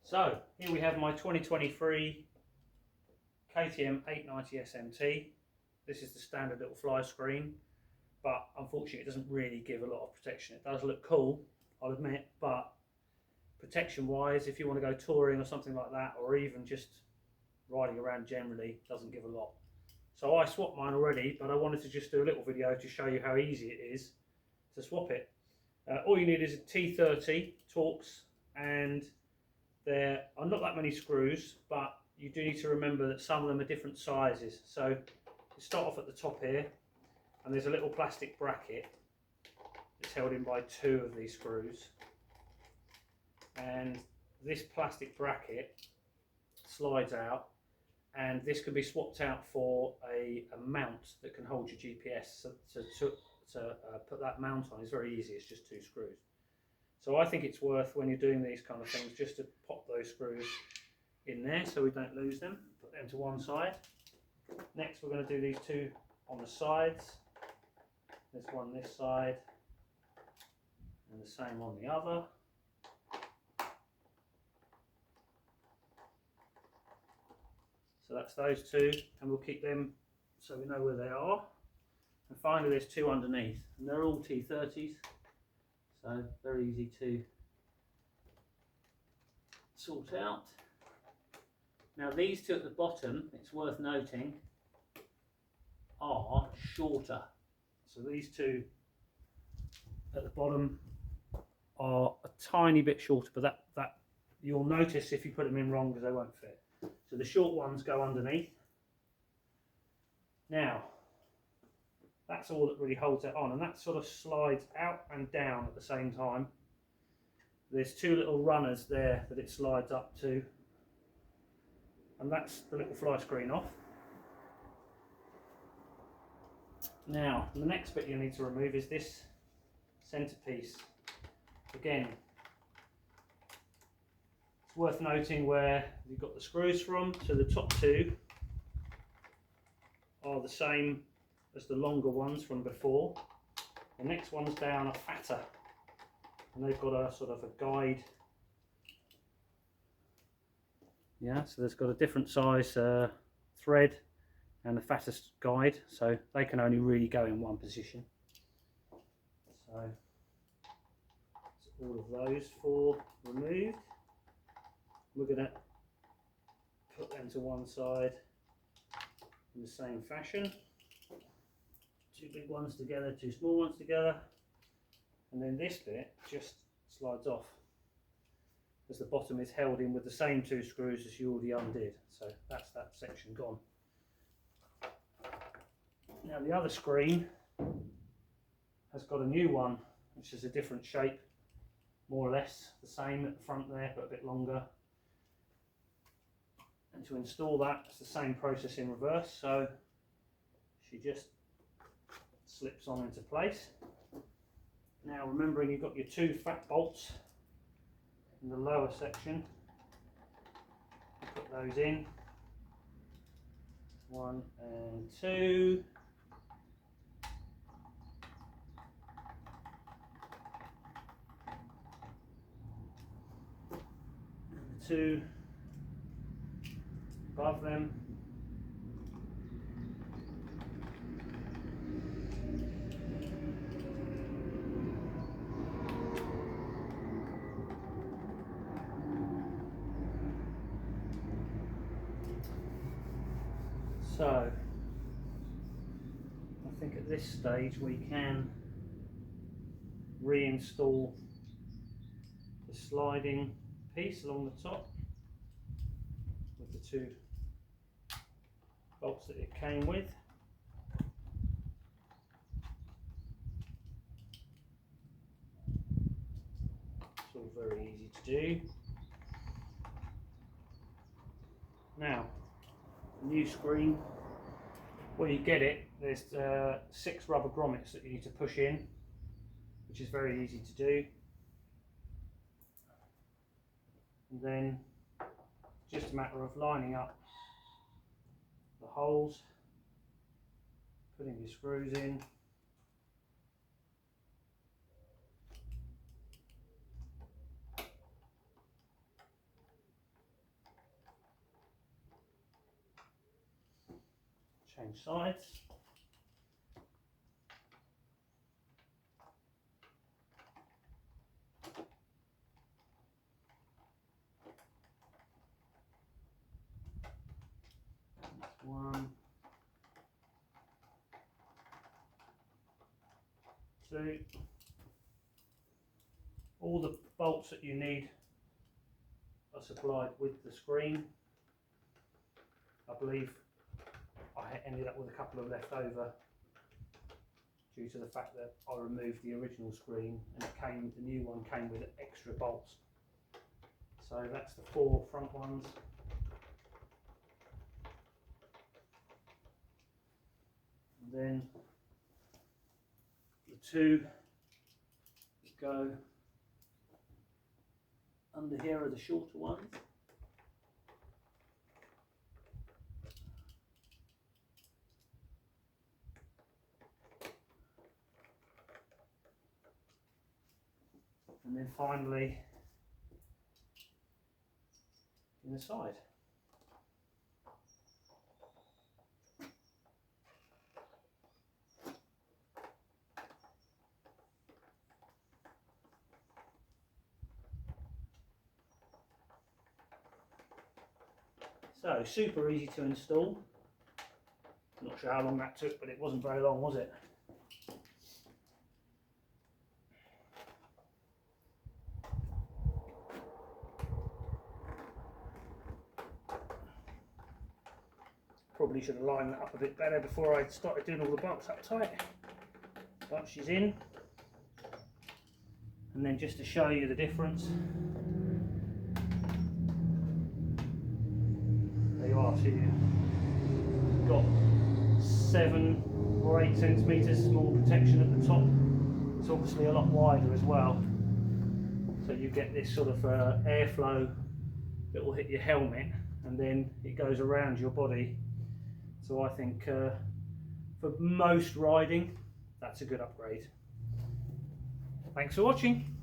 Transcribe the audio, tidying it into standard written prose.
So here we have my 2023 KTM 890 SMT. This is the standard little fly screen, but unfortunately it doesn't really give a lot of protection. It does look cool, I'll admit, but protection wise, if you want to go touring or something like that, or even just riding around generally, it doesn't give a lot. So I swapped mine already, but I wanted to just do a little video to show you how easy it is to swap it. All you need is a T30 torx, and there are not that many screws, but you do need to remember that some of them are different sizes. So you start off at the top here, and there's a little plastic bracket that's held in by two of these screws, and this plastic bracket slides out, and this can be swapped out for a mount that can hold your GPS. So to put that mount on is very easy, it's just two screws. So I think it's worth, when you're doing these kind of things, just to pop those screws in there so we don't lose them. Put them to one side. Next we're going to do these two on the sides. There's one this side and the same on the other. So that's those two, and we'll keep them so we know where they are. And finally there's two underneath, and they're all T30s, so very easy to sort out. Now these two at the bottom, it's worth noting, are shorter. So these two at the bottom are a tiny bit shorter, but that you'll notice if you put them in wrong because they won't fit. So the short ones go underneath. Now that's all that really holds it on, and that sort of slides out and down at the same time. There's two little runners there that it slides up to, and that's the little fly screen off. Now the next bit you need to remove is this centerpiece. Again, it's worth noting where you've got the screws from. So the top two are the same as the longer ones from before. The next ones down are fatter, and they've got a sort of a guide. Yeah, so there's got a different size thread and the fattest guide, so they can only really go in one position. So that's all of those four removed. We're going to put them to one side in the same fashion. Two big ones together, two small ones together, and then this bit just slides off, as the bottom is held in with the same two screws as you already undid. So that's that section gone. Now the other screen has got a new one, which is a different shape, more or less the same at the front there, but a bit longer. And to install that, it's the same process in reverse. So she just slips on into place. Now remembering you've got your two fat bolts in the lower section, you put those in, 1 and 2. And the two above them. So I think at this stage we can reinstall the sliding piece along the top with the two bolts that it came with. It's all very easy to do. Now new screen, when you get it, there's 6 rubber grommets that you need to push in, which is very easy to do. And then just a matter of lining up the holes, putting your screws in, Change sides. That's one, two. All the bolts that you need are supplied with the screen. I believe I ended up with a couple of left over due to the fact that I removed the original screen and the new one came with extra bolts. So that's the 4 front ones. And then the 2 that go under here are the shorter ones. And then finally in the side. So super easy to install. Not sure how long that took, but it wasn't very long, was it? Probably should have lined that up a bit better before I started doing all the bolts up tight. But she's in. And then just to show you the difference, there you are. So you've got 7 or 8 centimetres more protection at the top. It's obviously a lot wider as well. So you get this sort of airflow that will hit your helmet and then it goes around your body. So I think for most riding, that's a good upgrade. Thanks for watching.